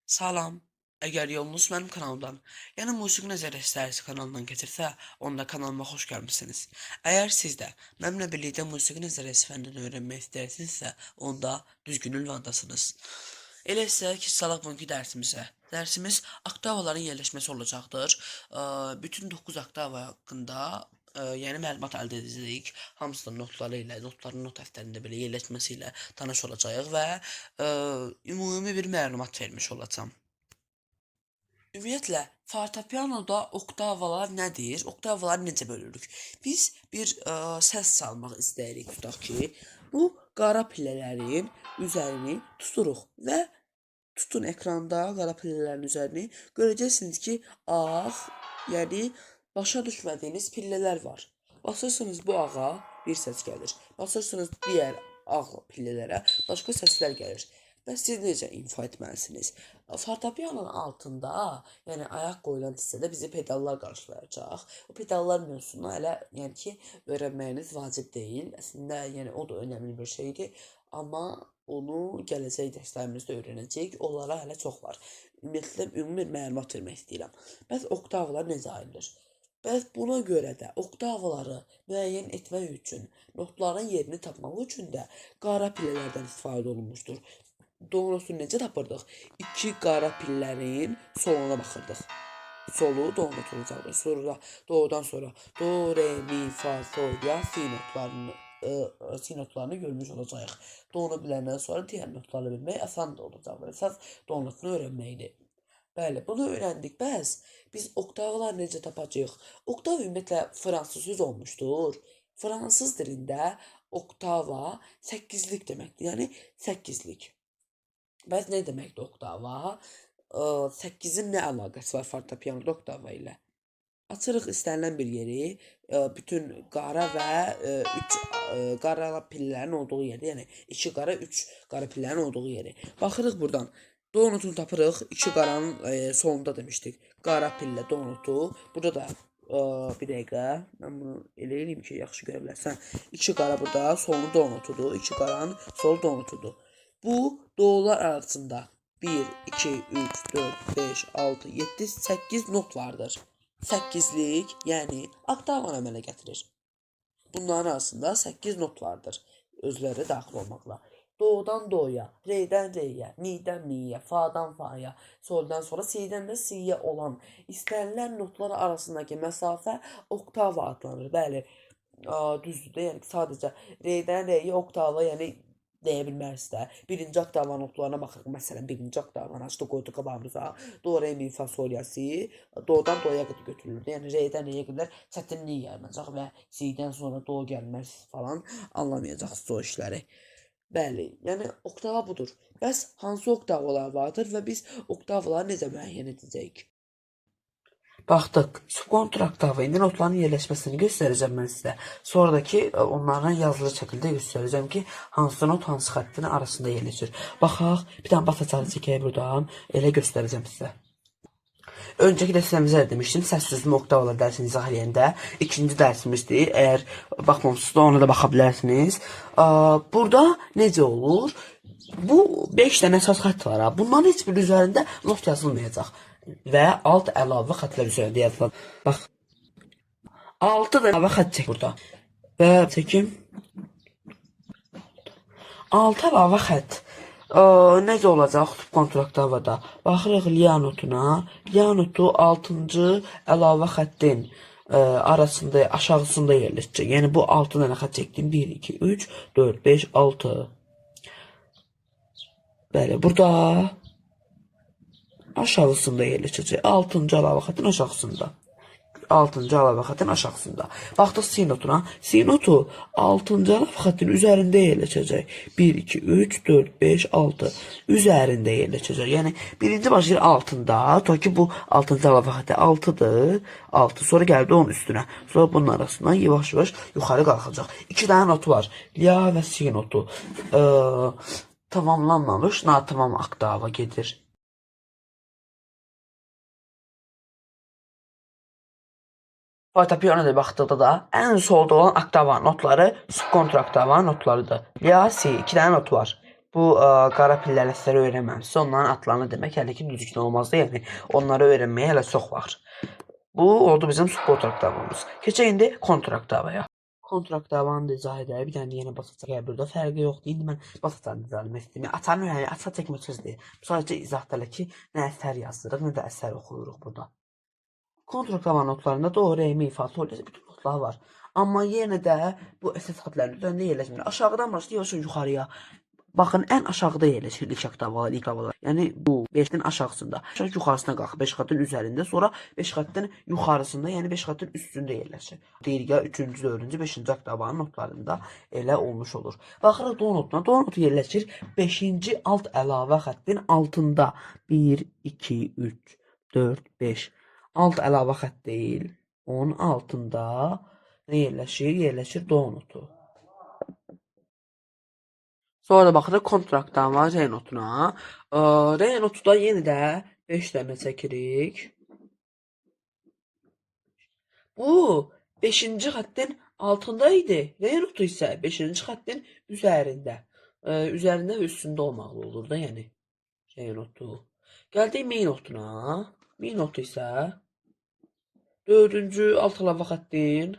Salam. Əgər yolunuz mənim kanalımdan, yəni Musiqi Nəzər Əsərisi kanalından getirsə, onda kanalıma xoş gəlmisiniz. Əgər siz də mənimlə birlikdə Musiqi Nəzər Əsərindən öyrənmək istəyirsinizsə, onda düzgün ünvandasınız. Elə isə ki, salaq bugünkü dərsimizə. Dərsimiz oktavaların yerləşməsi olacaqdır. Bütün 9 oktava haqqında yeni məlumat əldə edəcəyik. Hamısının notları ilə, notların not dəftərində belə yerləşməsi ilə tanış olacağıq və ümumi bir məlumat vermiş olacağam. Ümumiyyətlə, fortepianoda oktavalar nədir? Oktavaları necə bölürük? Biz bir səs çalmaq istəyirik, tutaq ki, bu qara pillələrin üzərini tuturuq və tutun ekranda qara pillələrin üzərini görəcəksiniz ki, ağ, yəni başa düşmədiyiniz pillələr var. Basırsınız bu ağa bir səs gəlir. Basırsınız digər ağ pillələrə başqa səslər gəlir. Və siz necə ifa etməlisiniz? Fortepianonun altında, yəni ayaq qoyulan hissədə bizi pedallar qarşılayacaq. O pedallar mövzusunu hələ yəni ki, öyrənməyiniz vacib deyil. Əslində, yəni o da önəmli bir şeydir, amma onu gələcək dərslərimizdə öyrənəcəyik. Onlara hələ çox var. Ümumiyyətlə ümumi bir məlumat vermək istəyirəm. Bəs oktavalar necə ayrılır? Bəs buna görə də oktavaları müəyyən etmək üçün, notların yerini tapmaq üçün də qara pillələrdən istifadə olunmuşdur. Do notunu necə tapırdıq? İki qara pillərin soluna baxırdıq. Solu do notu olacaqdır. Sonra do'dan sonra do, re, mi, fa, sol, la, si notlarını görmüş olacağıq. Do'nu biləndən sonra digər notları bilmək asan da olacaqdır. Əsas do notunu öyrənməkdir. Bəli, bunu öyrəndik. Bəs biz oktavalar necə tapacağıq? Oktav ümumiyyətlə fransız söz olmuşdur. Fransız dilində oktava 8'lik deməkdir. Yəni 8'lik. Bəs nə deməkdir oktava? 8'in nə əlaqəsi var fortepianoda oktava ilə? Açırıq istənilən bir yeri, bütün qara və 3 qara pillələrin olduğu yeri, yəni 2 qara, 3 qara pillələrin olduğu yeri. Baxırıq buradan. Do notunu tapırıq. 2 qaranın solunda demişdik. Qara pillə do notu. Burada da bir dəqiqə. Mən bunu elə eləyim ki, yaxşı görə bilərsən. 2 qara burada, solunu do notudur. 2 qaranın solu do notudur. Bu doğular arasında 1, 2, 3, 4, 5, 6, 7, 8 not vardır. 8'lik, yəni oktavanı əmələ gətirir. Bunların arasında 8 not vardır. Özləri daxil olmaqla. Do'dan do'ya, re'dən re'yə, mi'dən mi'yə, fa'dan fa'ya, soldan sonra si'dən də si'yə olan istənilən notlar arasındakı məsafə oktava adlanır. Bəli, düzdür də, yəni sadəcə re'dən re'yə oktava, yəni deyə bilməriz də. Birinci oktavanın notlarına baxırıq. Məsələn, birinci oktavanı açdıq, qoyduq qabağımıza. Do, re, mi, fa, sol, la, si. Do'dan do'ya qədər götürülür. Yəni re'dən re'yə qədər çətinlik yaranacaq və si'dən sonra do gəlməz falan anlamayacaqsınız o işləri. Bəli, yəni oktava budur. Bəs hansı oktavalar vardır və biz oktavaları necə müəyyən edəcəyik? Baxdıq, subkontraktava indi notların yerləşməsini göstərəcəm mən sizə. Sonradakı onların yazılı şəkildə göstərəcəm ki, hansı not hansı xəttin arasında yerləşir. Baxaq, bir dənə bataçalı çəkək buradan, elə göstərəcəm sizə. Öncəki dərslərimizdə demişdim, səs düzmə oktavalar dərsini izah edəndə ikinci dərsimizdir. Əgər baxmamışsınızsa ona da baxa bilərsiniz. Burada necə olur? Bu 5 dənə əsas xətt var. Bunların heç bir üzərində not yazılmayacaq və alt əlavə xətlər üzərində yazılır. Bax, 6 dənə əlavə xətt çək burada. Və çəkim 6 əlavə xətt. Necə olacaq subkontraktavada? Baxırıq lia notuna. Lia notu 6-cı əlavə xəttin arasında, aşağısında yerləşəcək. Yəni bu 6 dənə xətt çəkdim. 1, 2, 3, 4, 5, 6. Bəli, burada aşağısında yerləşəcək. 6-cı əlavə xəttin aşağısında. 6-cı əlavə xəttin aşağısında. Baxdıq si notuna. Si notu 6-cı əlavə xəttin üzərində yerləşəcək. 1, 2, 3, 4, 5, 6. Üzərində yerləşəcək. Yəni birinci başlayır altında. Ta ki bu 6-cı əlavə xətti 6'dır. 6. Sonra gəldi onun üstünə. Sonra bunun arasından yavaş-yavaş yuxarı qalxacaq. 2 dənə notu var. La və si notu. Tamamlanmamış natamam oktava gedir. Fortepianoda baxdıqda da ən solda olan oktava notları subkontraktava notlarıdır. La, si, 2 dənə not var. bu qara pilləli əsləri öyrənməmişsə, onların adlarını demək hələ ki düzgün olmazdı. Yəni onları öyrənməyə hələ çox var. Bu oldu bizim support oktavamız. Keçək indi kontraktavaya. Kontraktavanı da izah edək. Bir dənə yenə bas açar. Burada fərqi yoxdur. İndi mən bas açarını izah etmək istəyirəm. Açarın yəni açar çəkmək söz deyil. Sadəcə izahdadır ki, nə əsər yazdırıq, nə də əsər oxuyuruq burada. Kontraktavan notlarında do, re, mi, fa, sol bütün notlar var. Amma yenə də bu əsas xətlərin üzərində yerləşmir. Aşağıdan başlayır yuxarıya. Baxın, ən aşağıda yerləşir ilk oktavalar, ilk havalar. Yəni bu 5-in aşağısında. Aşağı yuxarısına qalxır 5 xəttin üzərində, sonra 5 xəttin yuxarısında, yəni 5 xəttin üstündə yerləşir. Deyirik ya 3-cü, 4-cü, 5-ci oktavanın notlarında elə olmuş olur. Baxırıq do notuna. Do notu yerləşir 5-ci alt əlavə xəttin altında. 1, 2, 3, 4, 5. Alt əlavə xətt deyil. Onun altında nə yerləşir? Yerləşir do notu. Sonra da baxırıq kontraktava re notuna. Re notuda yenə də 5 dənə çəkirik. Bu 5-ci xəttin altında idi. Re notu isə 5-ci xəttin üzərində. Üzərində və üstündə olmalı olur da, yəni. Re notu. Gəldik mi notuna. Mi notu isə 4-cü alt əlavə xəttin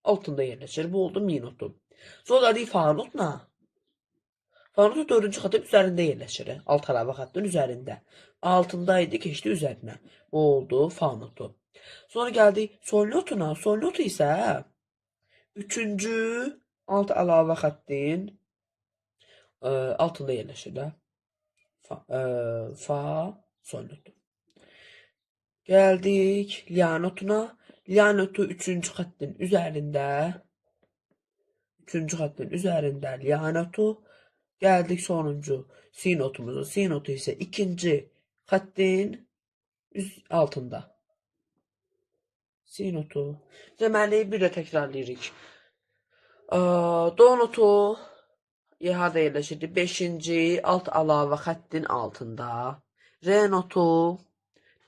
altında yerləşir. Bu oldu mi notu. Sonra gəldik fa notuna. Fa notu 4-cü xəttin üzərində yerləşir. Alt əlavə xəttin üzərində. Altında idi, keçdi üzərinə. Bu oldu fa notu. Sonra gəldik sol notuna. Sol notu isə 3-cü alt əlavə xəttin altında yerləşir də. Fa, sol notu. Gəldik la notuna. La notu 3-cü xəttin üzərində. 3-cü xəttin üzərində la notu. Gəldik sonuncu si notumuza. Si notu isə 2-ci xəttin altında. Si notu. Deməli, bir də təkrarlayırıq. Do notu harada yerləşirdi? 5-ci alt əlavə xəttin altında. Re notu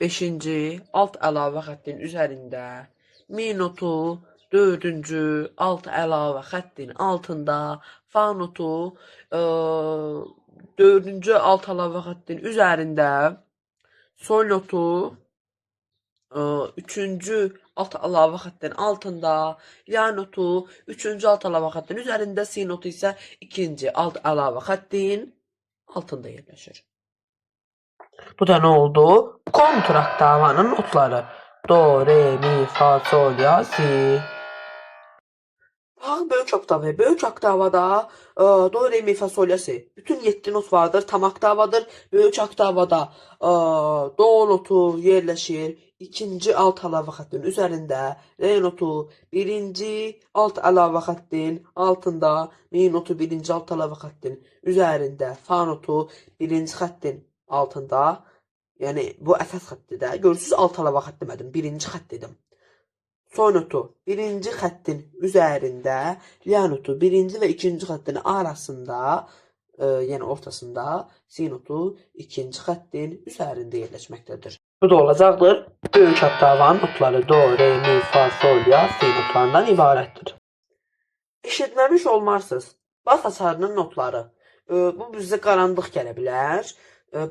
5-ci alt əlavə xəttin üzərində. Mi notu 4-cü alt əlavə xəttin altında. Fa notu 4-cü alt əlavə xəttin üzərində. Sol notu 3-cü alt əlavə xəttin altında. La notu 3-cü alt əlavə xəttin üzərində. Si notu isə 2-ci alt əlavə xəttin altında yerləşir. Bu da nə oldu? Kontraktavanın notları. Do, re, mi, fa, sol, la, si. Baxın, böyük oktava. Böyük oktavada do, re, mi, fa, sol, la, si. Bütün 7 not vardır. Tam oktavadır. Böyük oktavada do notu yerləşir 2-ci alt əlavə xəttin üzərində. Re notu 1-ci alt əlavə xəttin altında. Mi notu 1-ci alt əlavə xəttin üzərində. Fa notu 1-ci xəttin altında. Yəni bu əsas xəttdir də. Görürsüz alt əlavə xətt demədim. 1-ci xətt dedim. Sol notu 1-ci xəttin üzərində, la notu 1-ci və 2-ci xəttin arasında, yəni ortasında, si notu 2-ci xəttin üzərində yerləşməkdədir. Bu da olacaqdır. Böyük oktavanın notları do, re, mi, fa, sol, la, si notlarından ibarətdir. Eşitməmiş olmarsınız. Bas açarının notları. Bu bizə qaranlıq gələ bilər.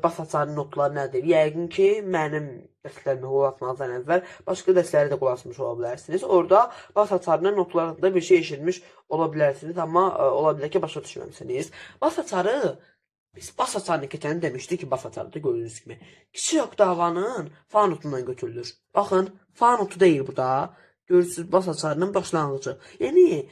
Bas açarının notları nədir? Yəqin ki, mənim dərslərimə qulaq asmazdan əvvəl başqa dərslərə də qulaq asmış ola bilərsiniz. Orada bas açarının notlarında bir şey eşitmiş ola bilərsiniz, amma ola bilər ki, başa düşməmisiniz. Bas açarı, biz bas açarını keçən demişdik ki, bas açarı da gördüyünüz kimi. Kiçik oktavanın fa notundan götürülür. Baxın, fa notu deyil bu da. Görürsünüz, bas açarının başlanğıcı. Yəni,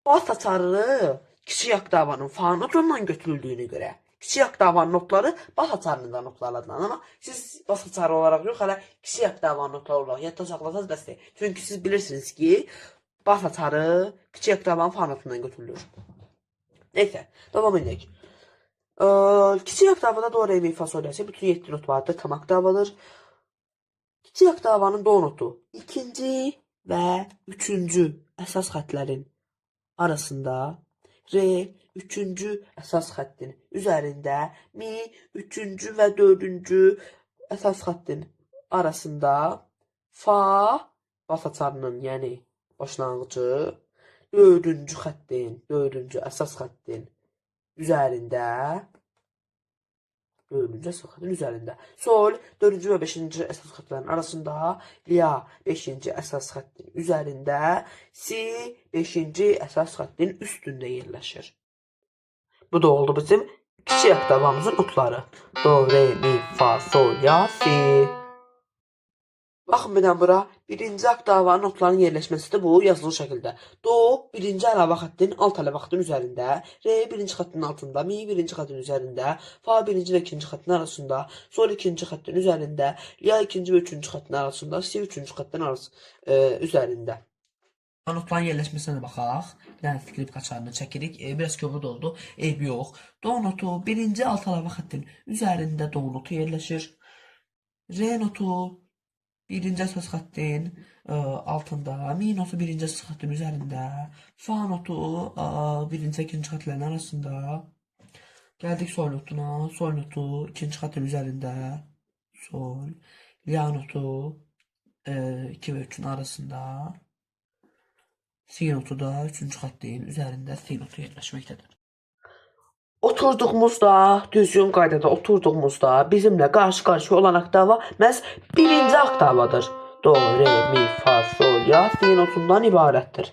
bas açarı kiçik oktavanın fa notundan götürüldüyünə görə. Kiçik oktavanın notları bas açarının da notları adlanır. Amma siz bas açarı olaraq yox, hələ kiçik oktavanın notları olaraq yadda saxlasaz bəsdir. Çünki siz bilirsiniz ki, bas açarı kiçik oktavanın fa notundan götürülür. Neyse, devam edək. Kiçik oktavada do, re, mi, fa, sol, la, si bütün 7 not vardır. Tam oktavadır. Kiçik oktavanın do notu 2-ci və 3-cü əsas xətlərin arasında. Re 3-cü əsas xəttin üzərində. Mi 3-cü və 4-cü əsas xəttin arasında. Fa bas açarının, yəni başlanğıcı 4-cü xəttin, 4-cü əsas xəttin üzərində, dördüncü əsas xəttin üzərində. Sol, dördüncü və beşinci əsas xətlərin arasında, ya, beşinci əsas xəttin üzərində, si, beşinci əsas xəttin üstündə yerləşir. Bu da oldu bizim kiçik oktavamızın notları. Do, re, mi, fa, sol, ya, si. Baxın birdən bura birinci oktavanın notlarının yerləşməsidir bu yazılı şəkildə. Do birinci əlavə xəttin alt əlavə xəttin üzərində, re birinci xəttin altında, mi birinci xəttin üzərində, fa birinci və ikinci xəttin arasında, sol ikinci xəttin üzərində, ya ikinci və üçüncü xəttin arasında, si üçüncü xəttin üzərində. Notların yerləşməsinə də baxaq. Bir dənə skript qaçarını çəkirik. Biraz kövrud oldu. Eybi yox. Do notu birinci alt əlavə xəttin üzərində do notu yerləşir. Re notu birinci əsas xəttin altında, mi notu birinci əsas xəttin üzərində, fa notu birinci ikinci xətlərin arasında. Gəldik sol notuna, sol notu ikinci xəttin üzərində, sol, la notu 2 və 3-ün arasında, si notu da üçüncü xəttin üzərində si notu yerləşməkdədir. Oturduğumuzda, düzgün qaydada oturduğumuzda bizimlə qarşı-qarşıya olan oktava məhz birinci oktavadır. Do, re, mi, fa, sol, ya, si notundan ibarətdir.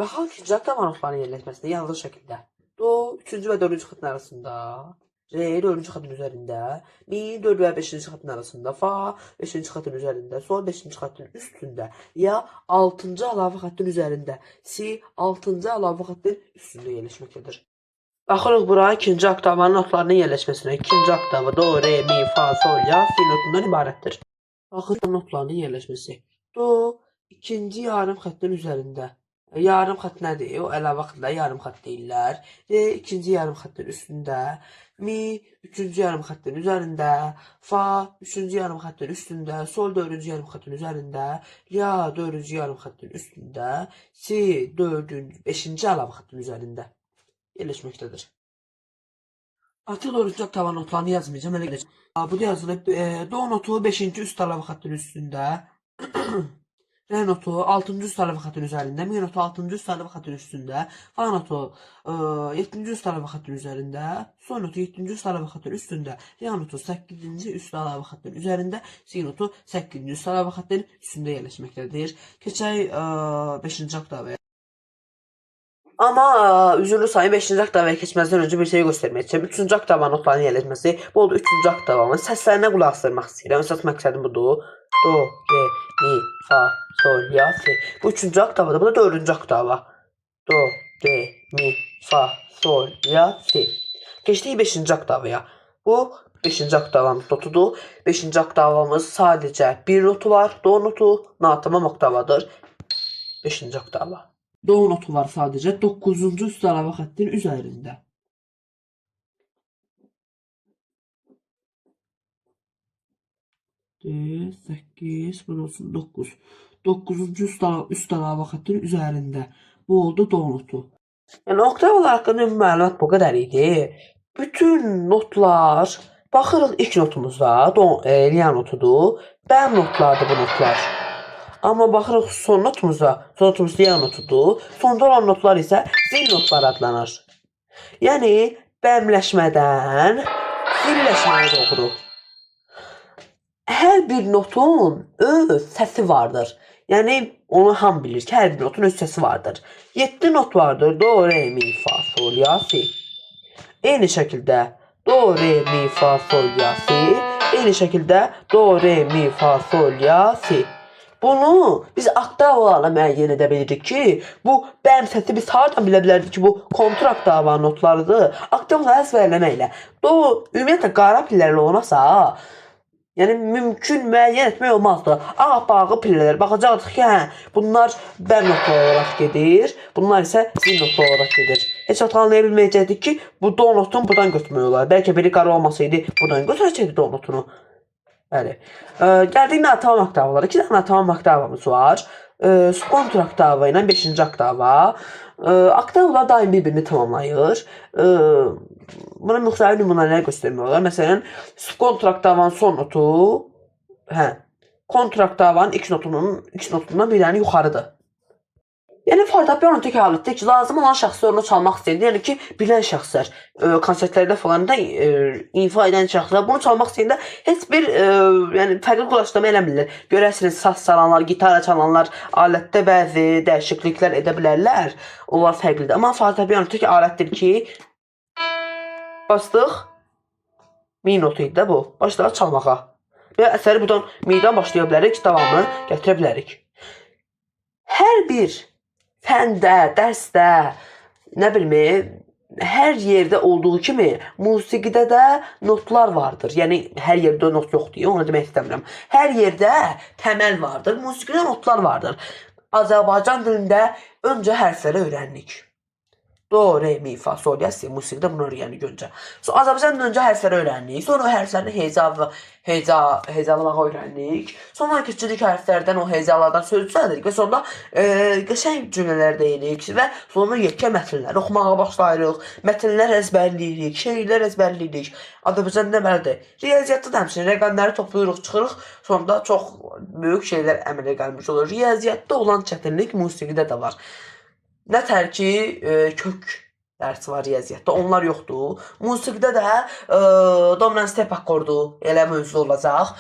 Baxaq ikinci oktava notlarının yerləşməsində yazılı şəkildə. Do, üçüncü və dördüncü xəttin arasında, re, dördüncü xəttin üzərində, mi, dörd və beşinci xəttin arasında, fa, beşinci xəttin üzərində, sol, beşinci xəttin üstündə, ya, altıncı əlavə xəttin üzərində, si, altıncı əlavə xəttin üstündə yerləşməkdədir. Baxırıq bura ikinci oktavanın notlarının yerləşməsinə. İkinci oktava do, re, mi, fa, sol, ya, si notundan ibarətdir. Baxırıq notlarının yerləşməsi. Do ikinci yarım xəttin üzərində. Yarım xətt nədir? O əlavə xətlə yarım xətt deyirlər. Re ikinci yarım xəttin üstündə. Mi üçüncü yarım xəttin üzərində. Fa üçüncü yarım xəttin üstündə. Sol dördüncü yarım xəttin üzərində. Ya dördüncü yarım xəttin üstündə. Si beşinci əlavə xəttin üzərində yerləşməkdədir. Artıq dördüncü oktava notlarını yazmayacağım. Elə gedəcəm. Bu da yazılıb. Do notu 5-ci üst əlavə xəttin üstündə. Re notu 6-cı üst əlavə xəttin üzərində. Mi notu 6-cı üst əlavə xəttin üstündə. Fa notu 7-ci üst əlavə xəttin üzərində. Sol notu 7-ci üst əlavə xəttin üstündə. Ya notu 8-ci üst əlavə xəttin üzərində. Si notu 8-ci üst əlavə xəttin üstündə yerləşməkdədir. Keçək 5-ci oktavaya. Amma üzürlü sayı 5-ci oktavaya keçməzdən öncə bir şey göstərmək istəyirəm. 3-cü oktava notlarının yerləşməsi. Bu oldu 3-cü oktavamın səslərinə qulaq asdırmaq istəyirəm. Əsas məqsədim budur. Do, re, mi, fa, sol, ya, si. Bu 3-cü oktavadır. Bu da 4-cü oktava. Do, re, mi, fa, sol, ya, si. Keçdik 5-ci oktavaya. Bu 5-ci oktavanın notudur. 5-ci oktavamız sadəcə bir notu var. Do notu natamam oktavadır. 5-ci oktava. Do notu var sadəcə 9-cu üst əlavə xəttin üzərində. D, 8, burası 9. 9-cu üst əlavə xəttin üzərində. Bu oldu do notu. Yəni oktavalar haqqında məlumat bu qədər idi. Bütün notlar, baxırıq ilk notumuzda, la notudur. Bəm notlardır bu notlar. Amma baxırıq son notumuzda, son notumuz ya notudur. Sonda olan notlar isə zil notları adlanır. Yəni bəmləşmədən zilləşməyə doğru. Hər bir notun öz səsi vardır. Yəni onu ham bilir ki, hər bir notun öz səsi vardır. 7 not vardır. Do, re, mi, fa, sol, ya, si. Eyni şəkildə do, re, mi, fa, sol, ya, si. Eyni şəkildə do, re, mi, fa, sol, ya, si. Bunu biz oktavalarla müəyyən edə bilirik ki, bu bəm səsi biz hardan bilə bilərdik ki, bu kontraktava notlarıdır. Oktavaları əzbərləməklə. Do, ümumiyyətlə qara pillərlə olmasa, yəni mümkün müəyyən etmək olmazdı. Ağapağı pillələr baxacaqdıq ki, bunlar bəm notları olaraq gedir, bunlar isə zil notları olaraq gedir. Heç vaxt anlaya bilməyəcəkdik ki, bu do notunu buradan götürmək olar. Bəlkə biri qara olmasaydı, buradan götürəcəkdi do notunu. Bəli. Gəldik natamam oktavalara. 2 dənə natamam oktavamız var. Kontraktava ilə 5-ci oktava. Oktavalar daim bir-birini tamamlayır. Buna müxtəlif nümunələr göstərmək olar. Məsələn, kontraktavanın son notu kontraktavanın ilk notundan bir dənə yuxarıdır. Yəni fortepiano tək alətdir ki, lazım olan şəxslər onu çalmaq istəyəndə, yəni ki, bilən şəxslər, konsertlərdə falan da ifa edən şəxslər bunu çalmaq istəyəndə heç bir yəni fərqli quraşdırma eləmirlər. Görərsiniz, saz çalanlar, gitara çalanlar alətdə bəzi dəyişikliklər edə bilərlər. Onlar fərqlidir. Amma fortepiano tək alətdir ki, bastıq, mi notu idi də bu. Başlayaq çalmağa. Və əsəri buradan mi'dən başlaya bilərik, davamını gətirə bilərik. Hər bir fəndə, dərsdə, nə bilmə, hər yerdə olduğu kimi musiqidə də notlar vardır. Yəni hər yerdə not yoxdur, onu demək istəmirəm. Hər yerdə təməl vardır, musiqidə notlar vardır. Azərbaycan dilində öncə hərfləri öyrəndik. Do, re, mi, fa, sol, la, si, musiqidə bunu öyrənirik öncə. Sonra Azərbaycandan öncə hərfləri öyrəndik. Sonra o hərflərini hecalamağı öyrəndik. Sonra keçirik hərflərdən o hecalardan söz düzəldirik və sonra qəşəng cümlələr deyirik və sonra yekə mətnlər oxumağa başlayırıq. Mətnlər əzbərləyirik, şeirlər əzbərləyirik. Azərbaycan deməlidir. Riyaziyyatda da həmçinin rəqəmləri toplayırıq, çıxırıq. Sonra çox böyük şeylər əmələ gəlmiş olur. Riyaziyyatda olan çətinlik musiqidə də var. Nətər ki, kök dərsi var riyaziyyatda, onlar yoxdur. Musiqidə də dominant step akkordu elə mövzu olacaq.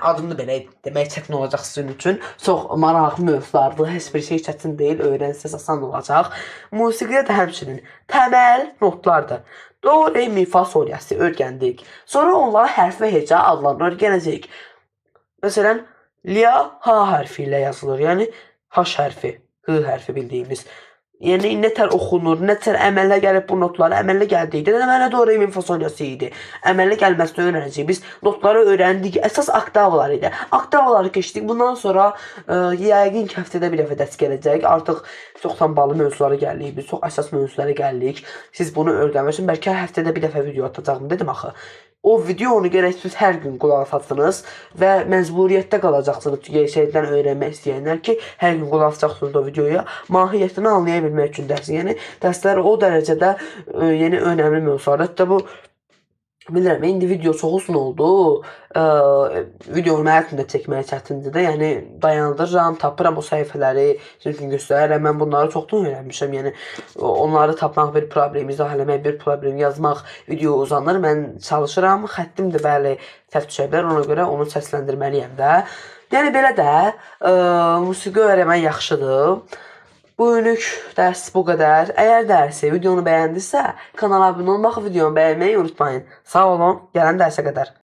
Adını belə demək çətin olacaq sizin üçün. Çox maraqlı mövzulardır, heç bir şey çətin deyil, öyrənsəz asan olacaq. Musiqidə də həmçinin təməl notlardır. Do, re, mi, fa, sol, la, si öyrəndik. Sonra onları hərf və heca adlarını öyrənəcəyik. Məsələn, lia, ha hərfi ilə yazılır, yəni h hərfi. H hərfi bildiyimiz. Yəni nətər oxunur, nətər əmələ gəlib bu notları əmələ gəldikdə deməli do, re, mi, fa, sol, la, si idi. Əmələ gəlməsini öyrənəcəyik. Biz notları öyrəndik. Əsas oktavlar idi. Oktavları keçdik. Bundan sonra yəqin ki, həftədə bir dəfə dərs gələcək. Artıq çoxdan bağlı mövzulara gəlirik. Biz çox əsas mövzulara gəlirik. Siz bunu öyrənməsin. Bəlkə həftədə bir dəfə video atacağım dedim axı. O videonu gərək siz hər gün qulaq asasınız və məcburiyyətdə qalacaqsınız şeydən öyrənmək istəyənlər ki, hər gün qulaq asacaqsınız o videoya, mahiyyətini anlaya bilmək üçün dərs. Yəni dərslər o dərəcədə yəni önəmli mövzular. Hətta bu bilirəm, indi video çox uzun oldu. Videonu mənim üçün də çəkməyə çətindir də. Yəni dayandırıram, tapıram o səhifələri, sizin üçün göstərirəm. Mən bunları çoxdan öyrənmişəm. Yəni onları tapmaq bir problem, izah eləmək bir problem, yazmaq video uzanır. Mən çalışıram, xəttim də bəli səhv düşə bilər. Ona görə onu səsləndirməliyəm də. Yəni belə də musiqi öyrənmək yaxşıdır. Bugünlük dərs bu qədər. Əgər dərsi, videonu bəyəndinizsə, kanala abunə olmaq, videonu bəyənməyi unutmayın. Sağ olun, gələn dərsə qədər.